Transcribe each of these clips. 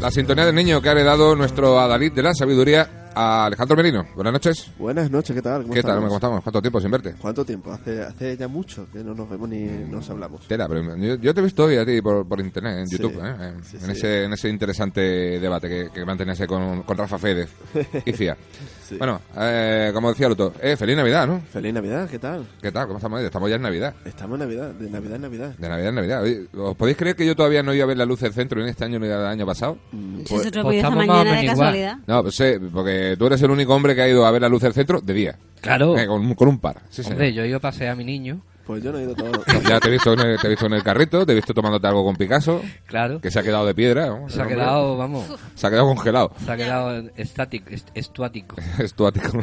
La sintonía del niño que ha heredado nuestro adalid de la sabiduría a Alejandro Merino. Buenas noches. Buenas noches, ¿qué tal? ¿Qué tal? ¿Cómo estamos? ¿Cuánto tiempo sin verte? ¿Cuánto tiempo? Hace ya mucho que no nos vemos ni nos hablamos. Tela, pero yo te he visto hoy a ti por internet, en YouTube, sí, en ese interesante debate que mantenías con Rafa Fedez y Fía. Sí. Bueno, como decía Luto, feliz Navidad, ¿no? Feliz Navidad, ¿qué tal? ¿Qué tal? ¿Cómo estamos? Estamos ya en Navidad. Estamos en Navidad, de Navidad en Navidad. De Navidad en Navidad. Oye, ¿os podéis creer que yo todavía no iba a ver la luz del centro en este año ni el año pasado? Eso se te pues esta estamos más o mañana de menos casualidad. No, pues sí, porque tú eres el único hombre que ha ido a ver la luz del centro de día. Claro. Con un par. Sí, Hombre, señor. yo he ido a pasear a mi niño. Pues yo no he ido todo. Ya te he visto en el carrito, te he visto tomándote algo con Picasso, Claro. que se ha quedado de piedra. ¿no? Se ha quedado, vamos, Se ha quedado congelado. se ha quedado estuático. Estuático.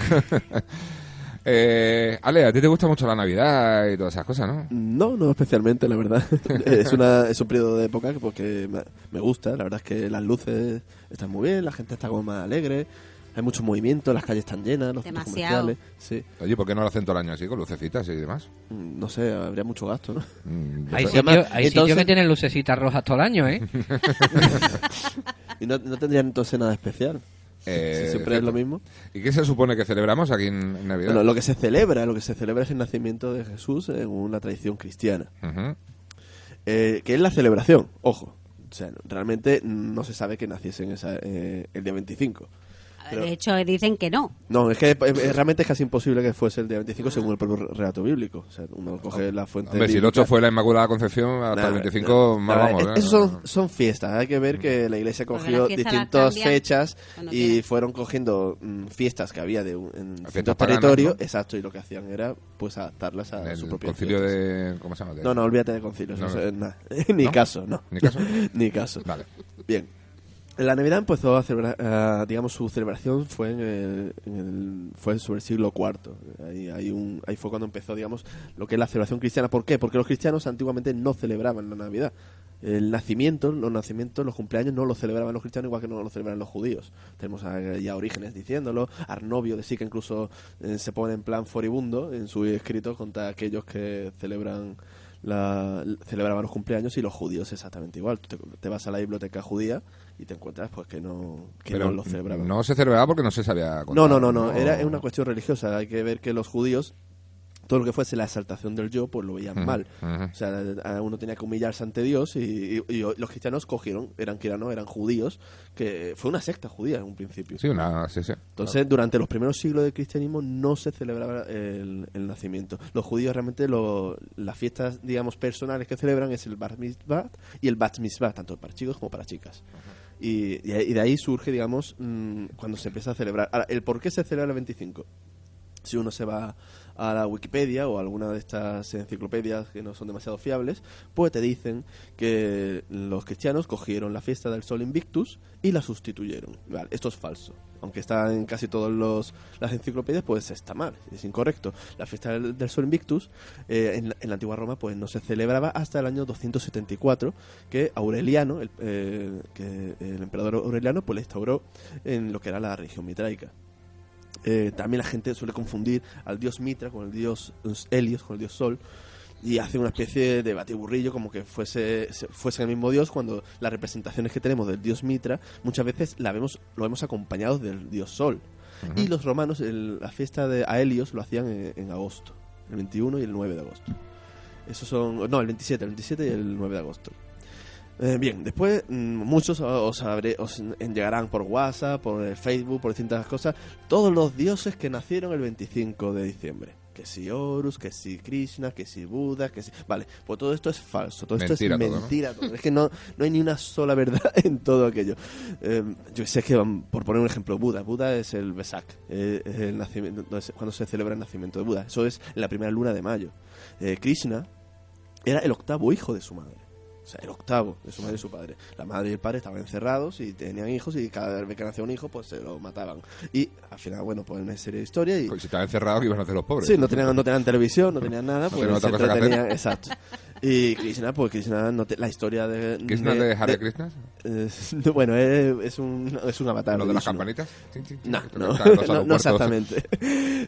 Ale, a ti te gusta mucho la Navidad y todas esas cosas, ¿no? No especialmente, la verdad. Es un periodo de época porque me gusta. La verdad es que las luces están muy bien, la gente está como más alegre. Hay mucho movimiento, las calles están llenas, los centros Demasiado. comerciales. Sí. Oye, ¿por qué no lo hacen todo el año así, con lucecitas y demás? No sé, habría mucho gasto, ¿no? No Hay sé. sitios que tienen lucecitas rojas todo el año, ¿eh? Y no tendrían entonces nada especial. Si siempre es lo mismo. ¿Y qué se supone que celebramos aquí en Navidad? Bueno, lo que se celebra es el nacimiento de Jesús en una tradición cristiana. Ujú. Que es la celebración, ojo. O sea, realmente no se sabe que naciese el día 25. Pero- De hecho, dicen que no. No, es que realmente es casi imposible que fuese el día 25 según el propio relato bíblico. O sea, uno coge la fuente Hombre, si el bíblica. 8 fue la Inmaculada Concepción, hasta el 25 más Nada, vamos. ¿eh? Esos son fiestas. Hay que ver que la iglesia Porque cogió las fiestas las distintas cambian fechas cuando y quieran. fueron cogiendo fiestas que había en Fiestas cierto paganas, territorio. ¿no? Exacto, y lo que hacían era pues adaptarlas a En su el propia concilio fiestas. de... ¿Cómo se llama? No, olvídate de concilios. No, eso no. es nada. Ni ¿No? caso, no. ¿Ni caso? Ni caso. Vale. Bien. La Navidad empezó a celebrar, digamos, su celebración fue fue sobre el siglo IV. Ahí fue cuando empezó, digamos, lo que es la celebración cristiana. ¿Por qué? Porque los cristianos antiguamente no celebraban la Navidad. El nacimiento, los cumpleaños no los celebraban los cristianos igual que no los celebraban los judíos. Tenemos ya Orígenes diciéndolo, Arnovio de Sica incluso se pone en plan furibundo en su escrito contra aquellos que celebraban los cumpleaños, y los judíos exactamente igual. Tú te vas a la biblioteca judía y te encuentras pues que no lo celebraban. No se celebraba porque no se sabía contar. No. Era una cuestión religiosa. Hay que ver que los judíos, todo lo que fuese la exaltación del yo, pues lo veían mal. O sea, uno tenía que humillarse ante Dios y los cristianos cogieron, eran judíos, que fue una secta judía en un principio. Sí, sí. Entonces, durante los primeros siglos del cristianismo no se celebraba el nacimiento. Los judíos realmente las fiestas, digamos, personales que celebran es el Bar Mitzvah y el Bat Mitzvah, tanto para chicos como para chicas. Y de ahí surge, digamos, cuando se empieza a celebrar. Ahora, ¿el por qué se celebra el 25? Si uno se va a la Wikipedia o a alguna de estas enciclopedias que no son demasiado fiables, pues te dicen que los cristianos cogieron la fiesta del Sol Invictus y la sustituyeron. Vale, esto es falso. Aunque está en casi todas las enciclopedias, pues está mal, es incorrecto. La fiesta del Sol Invictus en la antigua Roma pues no se celebraba hasta el año 274, que Aureliano, el emperador Aureliano, pues la instauró en lo que era la religión mitraica. También la gente suele confundir al dios Mitra con el dios Helios, con el dios Sol, y hace una especie de batiburrillo como que fuese el mismo dios, cuando las representaciones que tenemos del dios Mitra muchas veces lo vemos acompañados del dios Sol. Uh-huh. Y los romanos la fiesta a Helios lo hacían en agosto, el 21 y el 9 de agosto. El 27 y el 9 de agosto. Bien, después muchos os llegarán por WhatsApp, por Facebook, por distintas cosas, todos los dioses que nacieron el 25 de diciembre. Que si Horus, que si Krishna, que si Buda, que si... Vale, pues todo esto es falso, todo esto es mentira. Todo. Es que no hay ni una sola verdad en todo aquello. Yo sé que, por poner un ejemplo, Buda es el Vesak, es el nacimiento, cuando se celebra el nacimiento de Buda. Eso es en la primera luna de mayo. Krishna era el octavo hijo de su madre. O sea, el octavo de su madre y su padre. La madre y el padre estaban encerrados y tenían hijos, y cada vez que nacía un hijo, pues se lo mataban. Y al final, bueno, pues una serie de historias. Y... Pues si estaban encerrados, ¿qué iban a hacer los pobres? Sí, no tenían televisión, no tenían nada. No pues tenían se otra cosa que entretenían, hacer. exacto. Y Krishna, la historia de... ¿Krishna de Hare Krishna? Bueno, es un avatar. ¿Lo de las Krishna. campanitas? No exactamente.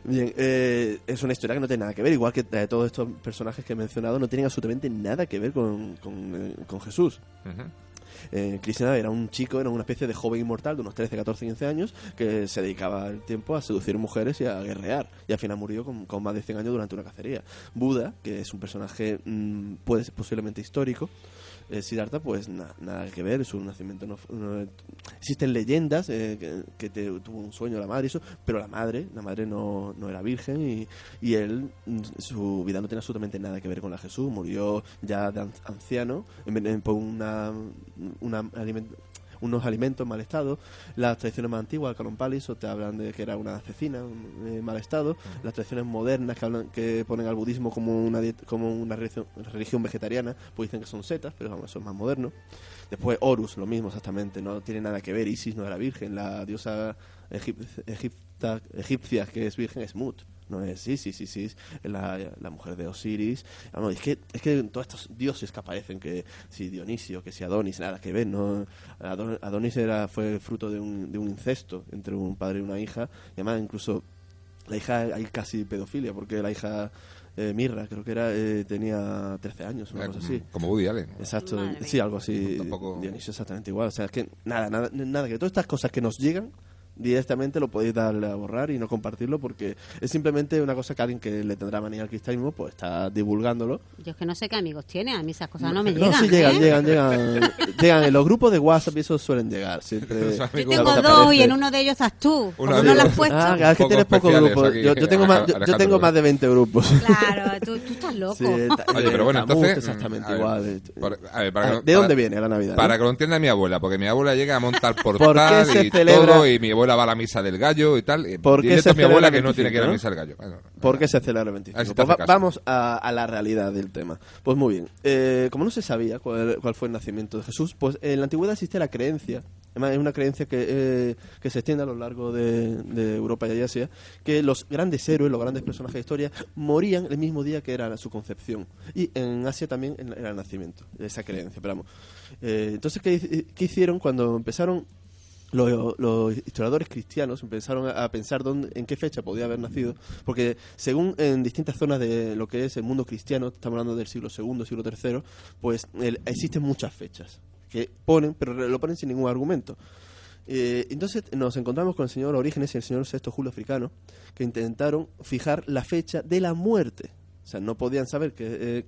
Bien, es una historia que no tiene nada que ver, igual que todos estos personajes que he mencionado no tienen absolutamente nada que ver con Jesús. Uh-huh. Cristiana era un chico, era una especie de joven inmortal de unos 13, 14, 15 años que se dedicaba el tiempo a seducir mujeres y a guerrear. Y al final murió con más de 100 años durante una cacería. Buda, que es un personaje puede ser posiblemente histórico, Siddhartha, pues nada que ver, su nacimiento no existen leyendas que tuvo un sueño la madre y eso, pero la madre no era virgen y él, su vida no tiene absolutamente nada que ver con la de Jesús. Murió ya de anciano por unos alimentos en mal estado. Las tradiciones más antiguas, el Canon Palis, te hablan de que era una asesina en mal estado. Las tradiciones modernas que ponen al budismo como una religión vegetariana, pues dicen que son setas, pero vamos, eso es más moderno. Después Horus, lo mismo exactamente, no tiene nada que ver. Isis no era virgen, la diosa egipcia que es virgen es Mut. No es Isis es la mujer de Osiris. No, es que todos estos dioses que aparecen, que si Dionisio, que si Adonis, nada que ver, ¿no? Adonis fue fruto de un incesto entre un padre y una hija, y además incluso la hija hay casi pedofilia, porque la hija Mirra, creo que era, tenía 13 años, una cosa así. Como Woody Allen. Exacto, Madre sí, algo así. Tampoco... Dionisio exactamente igual. O sea, es que nada, que todas estas cosas que nos llegan directamente lo podéis darle a borrar y no compartirlo, porque es simplemente una cosa que alguien que le tendrá manía al cristianismo pues está divulgándolo. Yo es que no sé qué amigos tiene, a mí esas cosas no me llegan. No, sí llegan en los grupos de WhatsApp y esos suelen llegar siempre. Yo tengo dos y en uno de ellos estás tú. ¿Por qué no lo has puesto? Cada vez que tienes pocos grupos. Yo tengo más de 20 grupos. Claro, tú estás loco. Sí, Oye, pero bueno, entonces... exactamente igual. ¿De dónde viene la Navidad? Para que lo entienda mi abuela, porque mi abuela llega a montar ¿Por portal qué se y celebra? todo, y mi abuela va a la misa del gallo y tal. ¿Por qué Dile se a mi abuela celebra que el no tiene que ir a la 25, misa del gallo. Bueno, ¿Por qué se celebra el 25? A ver si te Pues hace caso. vamos a la realidad del tema. Pues muy bien. Como no se sabía cuál fue el nacimiento de Jesús, pues en la antigüedad existía la creencia, además es una creencia que se extiende a lo largo de Europa y Asia, que los grandes héroes, los grandes personajes de historia, morían el mismo día que era su concepción. Y en Asia también era el nacimiento, esa creencia. Pero vamos. Entonces, ¿qué hicieron cuando empezaron? Los historiadores cristianos empezaron a pensar en qué fecha podía haber nacido, porque según en distintas zonas de lo que es el mundo cristiano, estamos hablando del siglo II, siglo III, pues existen muchas fechas que ponen, pero lo ponen sin ningún argumento. Entonces nos encontramos con el señor Orígenes y el señor Sexto Julio Africano, que intentaron fijar la fecha de la muerte. O sea, no podían saber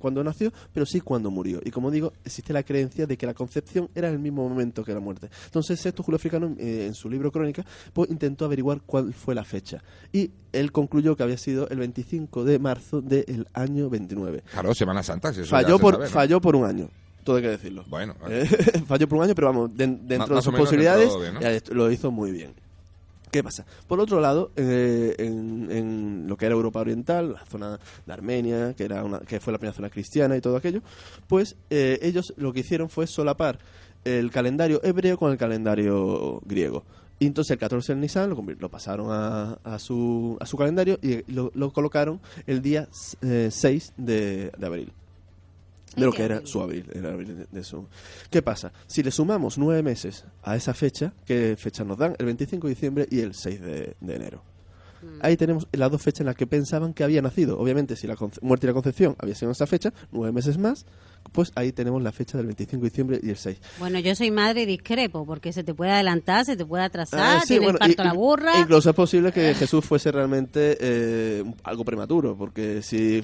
cuándo nació, pero sí cuándo murió. Y como digo, existe la creencia de que la concepción era en el mismo momento que la muerte. Entonces, Sexto Julio Africano, en su libro Crónica, pues intentó averiguar cuál fue la fecha. Y él concluyó que había sido el 25 de marzo del año 29. Claro, Semana Santa. Si eso Falló por un año. Todo hay que decirlo. Bueno, vale. Falló por un año, pero vamos, dentro de sus posibilidades, lo hizo muy bien. ¿Qué pasa? Por otro lado, en lo que era Europa Oriental, la zona de Armenia, que fue la primera zona cristiana y todo aquello, pues ellos lo que hicieron fue solapar el calendario hebreo con el calendario griego. Y entonces el 14 del Nisan lo pasaron a su calendario y lo colocaron el día 6 de abril. De lo que era su abril, era abril de su... ¿Qué pasa? Si le sumamos 9 meses a esa fecha, ¿qué fecha nos dan? El 25 de diciembre y el 6 de enero. Ahí tenemos las dos fechas en las que pensaban que había nacido. Obviamente, si la muerte y la concepción había sido en esa fecha, 9 meses más, pues ahí tenemos la fecha del 25 de diciembre y el 6. Bueno, yo soy madre y discrepo, porque se te puede adelantar, se te puede atrasar, tiene el parto la burra. Incluso es posible que Jesús fuese realmente algo prematuro, porque si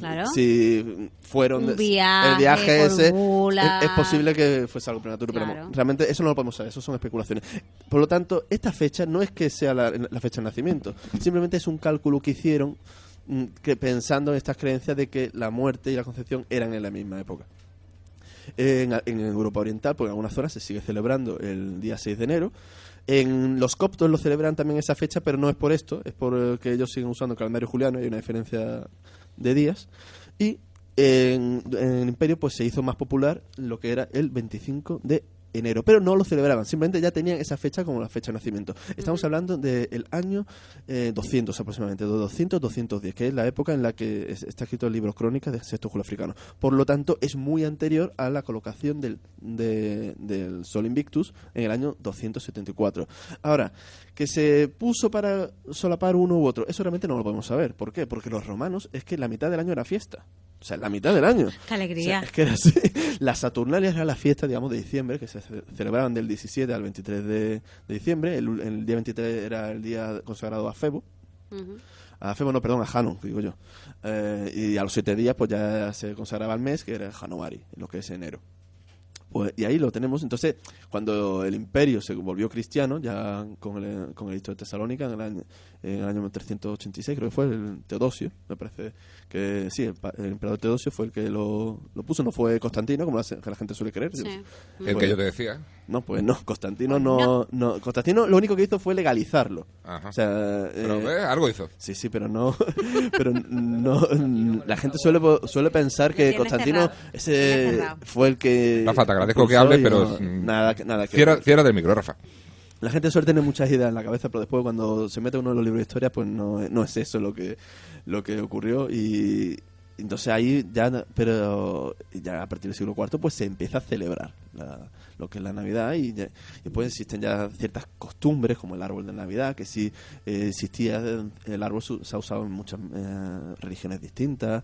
fueron un viaje, el viaje ese, bula. es posible que fuese algo prematuro, Claro. pero realmente eso no lo podemos saber, eso son especulaciones. Por lo tanto, esta fecha no es que sea la fecha de nacimiento, simplemente es un cálculo que hicieron pensando en estas creencias de que la muerte y la concepción eran en la misma época. En Europa Oriental, pues en algunas zonas se sigue celebrando el día 6 de enero. En los coptos lo celebran también esa fecha, pero no es por esto, es por que ellos siguen usando el calendario juliano, hay una diferencia de días. Y en el Imperio pues se hizo más popular lo que era el 25 de enero, pero no lo celebraban, simplemente ya tenían esa fecha como la fecha de nacimiento. Estamos hablando del año 200 aproximadamente, de 200-210, que es la época en la que está escrito el libro Crónicas de Sexto Julio Africano. Por lo tanto, es muy anterior a la colocación del Sol Invictus en el año 274. Ahora, que se puso para solapar uno u otro, eso realmente no lo podemos saber. ¿Por qué? Porque los romanos es que la mitad del año era fiesta. O sea, la mitad del año. ¡Qué alegría! O sea, es que era así. Las Saturnalias eran la fiesta, digamos, de diciembre, que se celebraban del 17 al 23 de diciembre. El día 23 era el día consagrado a Febo. Ujú. A Febo, no, perdón, a Hanon, digo yo. Y a los 7 días, pues ya se consagraba el mes, que era Hanuari, lo que es enero. Pues, y ahí lo tenemos. Entonces, cuando el imperio se volvió cristiano, ya con el edicto de Tesalónica, en el año 386, creo que fue el Teodosio, me parece que sí, el emperador Teodosio fue el que lo puso, no fue Constantino, como que la gente suele creer. Sí. El que yo te decía. No, pues no, Constantino no. Constantino lo único que hizo fue legalizarlo. Ajá. O sea, Pero algo hizo. sí, pero no, la gente suele pensar que Tienes Constantino cerrado. ese Tienes cerrado. fue el que Rafa, te agradezco que impulsó hables, y pero nada que cierra del micro, Rafa. la gente suele tener muchas ideas en la cabeza, pero después cuando se mete uno en los libros de historia, pues no es eso lo que ocurrió. Y entonces ahí pero ya a partir del siglo IV pues se empieza a celebrar lo que es la Navidad, y después existen ya ciertas costumbres como el árbol de Navidad, que sí existía. El árbol se ha usado en muchas religiones distintas.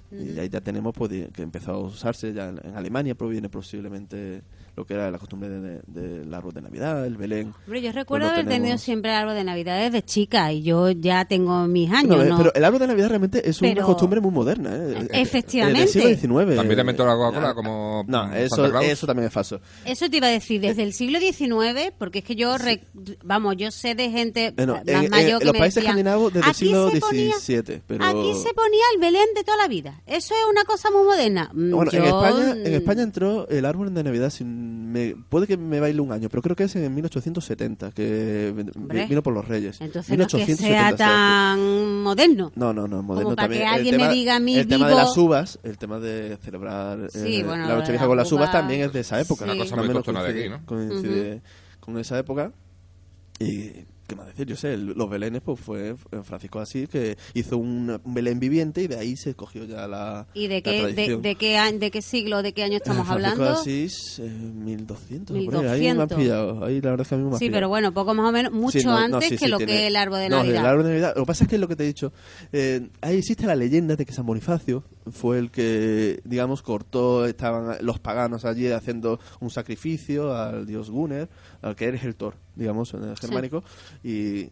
Y ahí ya tenemos pues, que empezó a usarse ya en Alemania, proviene posiblemente lo que era la costumbre del árbol de Navidad, el Belén. Hombre, yo recuerdo Pues lo haber tenido tenemos. siempre el árbol de Navidad desde chica, y yo ya tengo mis años, ¿no? Pero el árbol de Navidad realmente es una Pero- costumbre muy moderna, ¿eh? Efectivamente. Del siglo XIX. También inventó la Coca-Cola como No, Santa eso Claus. también es falso. Eso te iba a decir, desde el siglo XIX, porque es que yo, yo sé de gente Bueno, más mayor que los me países decían, escandinavos desde el "Aquí siglo se ponía- XVII. Pero... Aquí se ponía el Belén de toda la vida. Eso es una cosa muy moderna. Bueno, Yo, en España entró el árbol de Navidad, puede que me baile un año, pero creo que es en 1870, que Hombre. vino por los Reyes. entonces no es que 1870, sea tan moderno. No, moderno Como para también. que alguien me diga a mí el tema de vivo- las uvas, el tema de celebrar Sí, bueno, la lo de Nochevieja las con las uvas uvas, también es de esa época. sí. Una cosa Más o muy menos autóctona de aquí, ¿no? coincide con esa época. Y qué más decir, yo sé, los belenes pues fue Francisco de Asís, que hizo un Belén viviente, y de ahí se cogió ya la ¿Y de la qué, tradición. de qué siglo, de qué año estamos Francisco hablando? de Asís, 1200. 1200. Ahí me han pillado. Ahí la verdad es que a mí me han Sí, pillado. pero bueno, poco más o menos, mucho Sí, no, antes sí, que sí, lo tiene- que es el árbol de No, Navidad. el árbol de Navidad. Lo que pasa es que lo que te he dicho, ahí existe la leyenda de que San Bonifacio fue el que, digamos, estaban los paganos allí haciendo un sacrificio al dios Gunnar, al que eres el Thor, digamos, en el germánico, y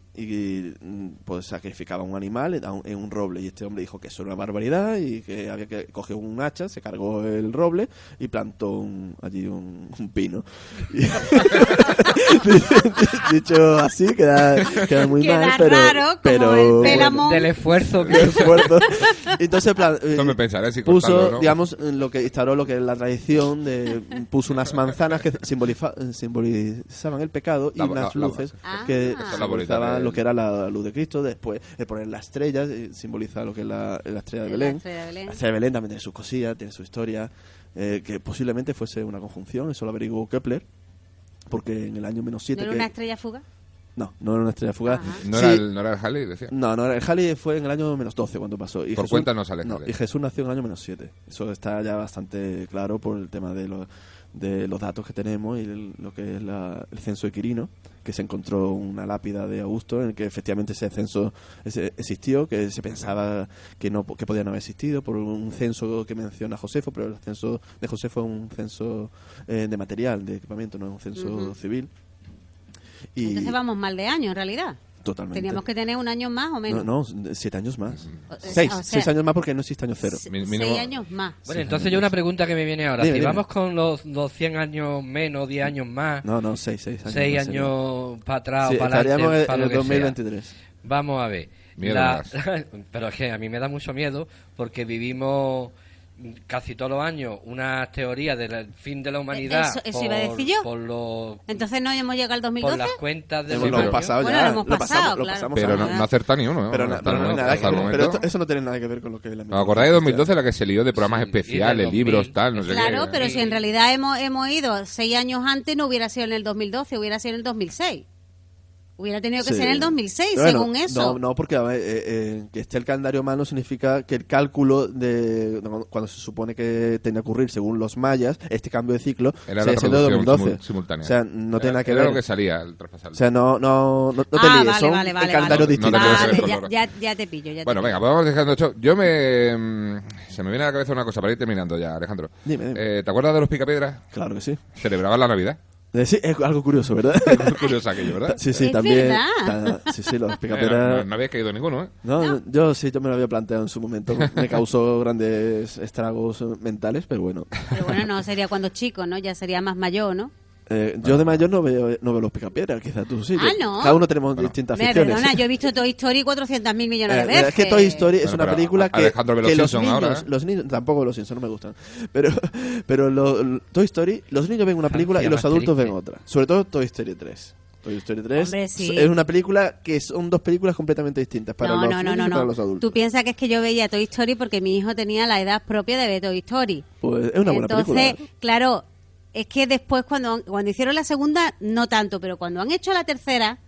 pues sacrificaba un animal en un roble, y este hombre dijo que eso era una barbaridad y que había que coger un hacha, se cargó el roble y plantó allí un pino. Y- Dicho así, queda muy Queda mal, pero raro, como pero el pélamo. Del esfuerzo el que esfuerzo. Entonces, No me pensaré si puso, cortarlo, ¿no? digamos, lo que instauró lo que es la tradición puso unas manzanas que simbolizaban el pecado, y unas la- luces Ah. que Esa es la bolita simbolizaban de- lo que era la luz de Cristo. Después de poner las estrellas, simboliza lo que es la estrella de La Belén. estrella de Belén. La estrella de Belén también tiene sus cosillas, tiene su historia, que posiblemente fuese una conjunción, eso lo averiguó Kepler, porque en el año ¿No -7 era una estrella fuga? no era una estrella fugaz. Ajá. No, Sí, era el Halley, decía. no, el Halley fue en el año -12 cuando pasó. Y Por cuenta no sale No, Halley. y Jesús nació en el año -7. Eso está ya bastante claro por el tema de los datos que tenemos y lo que es el censo de Quirino, que se encontró una lápida de Augusto en el que efectivamente ese censo existió, que se pensaba que podía no haber existido por un censo que menciona Josefo, pero el censo de Josefo es un censo de material, de equipamiento, no es un censo Ujú. civil. Y Entonces vamos mal de año, en realidad. totalmente. Teníamos que tener un año más o menos. No, 7 años más. O sea, 6 años más porque no existe año cero. Mínimo- 6 años más. Bueno, entonces yo una pregunta que me viene ahora. Dime, Si dime. vamos con los 100 años menos, 10 años más, No, 6 años. 6 más sería. años para atrás Sí, o para estaríamos adelante, en para el lo que sea. 2023. Vamos a ver. Miedo Pero es que a mí me da mucho miedo porque vivimos casi todos los años unas teorías del fin de la humanidad. Eso iba a decir yo. Por Entonces no hemos llegado al por 2012. las cuentas de Lo hemos pasado Bueno, ya. lo hemos pasado, lo claro. pasamos Pero ahora. no acerta ni uno, ¿no? Pero Hasta no el hay momento- nada que hasta el ver. momento. Pero eso no tiene nada que ver con lo que es la ¿Os acordáis de 2012 la que se lió de programas Sí, y especiales, del libros, 2000? tal, no sé Claro, qué? pero si en realidad hemos ido 6 años antes, no hubiera sido en el 2012, hubiera sido en el 2006. Hubiera tenido que Sí. ser en el 2006, Pero bueno, según eso. No, porque a ver, que esté el calendario humano significa que el cálculo de cuando se supone que tenía que ocurrir según los mayas, este cambio de ciclo, Era sigue la siendo de traducción 2012. simultánea. O sea, no tiene nada que era ver. lo que salía el traspasado. O sea, no te Ah, líes, son vale, el calendario vale. distinto. No te Vale, puedes ver ya te pillo. Bueno, venga, pues vamos dejando hecho. Se me viene a la cabeza una cosa para ir terminando ya, Alejandro. Dime. ¿Te acuerdas de los Picapiedras? Claro que sí. Celebraban la Navidad. Sí, es algo curioso, ¿verdad? Muy curioso aquello, ¿verdad? Sí, sí, Es también. verdad. Sí, los No, picapiedras. no habéis caído ninguno, ¿eh? No, yo me lo había planteado en su momento. Me causó grandes estragos mentales, pero bueno. Pero bueno, no sería cuando chico, ¿no? Ya sería más mayor, ¿no? Yo de mayor no veo los picapiedras, quizás tú sí. Ah, no. Cada uno tenemos distintas ficciones. Perdona, yo he visto Toy Story 400.000 millones de veces. Es que Toy Story es Bueno, una pero película que, Alejandro ve los que los Simpson niños, ahora, ¿eh? los niños, tampoco los Simpsons no me gustan, pero Toy Story, los niños ven una película y Francia los más adultos ven triste. otra. Sobre todo Toy Story 3. Toy Story 3 Hombre, sí. es una película que son dos películas completamente distintas para los niños y para los adultos. Tú piensas que es que yo veía Toy Story porque mi hijo tenía la edad propia de ver Toy Story. Pues es una buena Entonces, película. claro, es que después cuando hicieron la segunda, no tanto, pero cuando han hecho la tercera,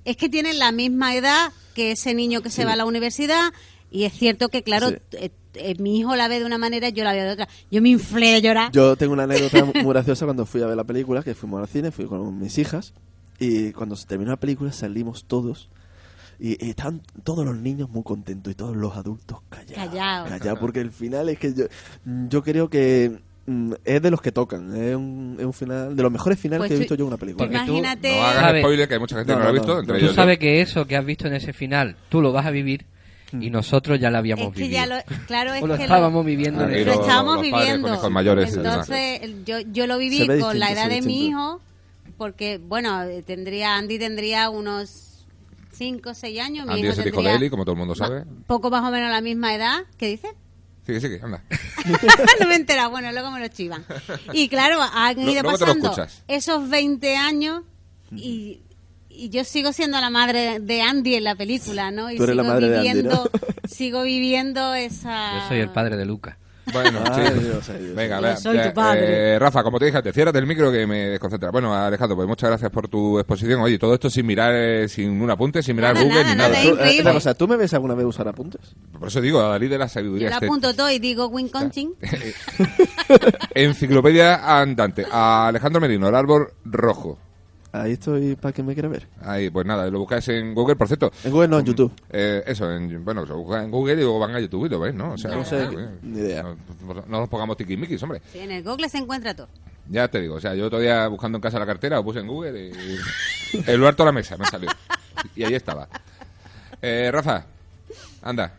es que tienen la misma edad que ese niño que se va a la universidad. Y es cierto que, claro, Sí. mi hijo la ve de una manera y yo la veo de otra. Yo me inflé de llorar. Yo tengo una anécdota muy graciosa cuando fui a ver la película, que fuimos al cine, fui con mis hijas, y cuando se terminó la película salimos todos, y estaban todos los niños muy contentos y todos los adultos callados. Callados. Porque el final es que yo creo que es de los que tocan, es un final, de los mejores finales Pues que he tú- visto yo en una película. Porque tú Imagínate. No hagas ¿Sabes? spoiler, que hay mucha gente que No, no lo ha no, visto, no. entre Tú ellos yo. sabes que eso que has visto en ese final, tú lo vas a vivir y nosotros ya lo habíamos Es que vivido. ya claro, es O lo que estábamos viviendo en Ah, y el lo lo- estábamos los padres con viviendo. hijos mayores y Entonces, yo lo viví Se ve con la distinto, edad se ve de mi distinto. hijo, porque, bueno, Andy tendría unos 5 o 6 años. Mi Andy hijo es el hijo tendría de Eli, como todo el mundo sabe. poco más o menos la misma edad. ¿Qué dices? Sigue, anda. No me he enterado, bueno, luego me lo chivan. Y claro, han ido Luego te lo pasando escuchas. esos 20 años y yo sigo siendo la madre de Andy en la película, ¿no? Y Tú eres la sigo madre de Andy, viviendo, ¿no? sigo viviendo esa... Yo soy el padre de Lucas. Bueno, Ay, sí. Dios, ay, Dios. Venga, Yo vea, soy tu padre. Rafa, como te dije antes, ciérrate el micro que me desconcentra. Bueno, Alejandro, pues muchas gracias por tu exposición. Oye, todo esto sin mirar, sin un apunte, sin mirar Nada, Google nada, ni nada. nada, Tú, increíble. una cosa, ¿tú me ves alguna vez usar apuntes? Por eso digo, a Dalí de la sabiduría. Yo lo apunto todo y digo win coaching. Enciclopedia andante. A Alejandro Merino, el árbol rojo. Ahí estoy para que me quiera ver. Ahí, pues nada, lo buscáis en Google, por cierto. En Google no, en YouTube. Bueno, lo buscan en Google y luego van a YouTube y lo ves, ¿no? O sea, No sé, bueno, ni idea. No nos pongamos tiquismiquis, hombre. Sí, en el Google se encuentra todo. Ya te digo, o sea, yo todavía buscando en casa la cartera, lo puse en Google y el lugar toda la mesa me salió. Y ahí estaba. Rafa, anda,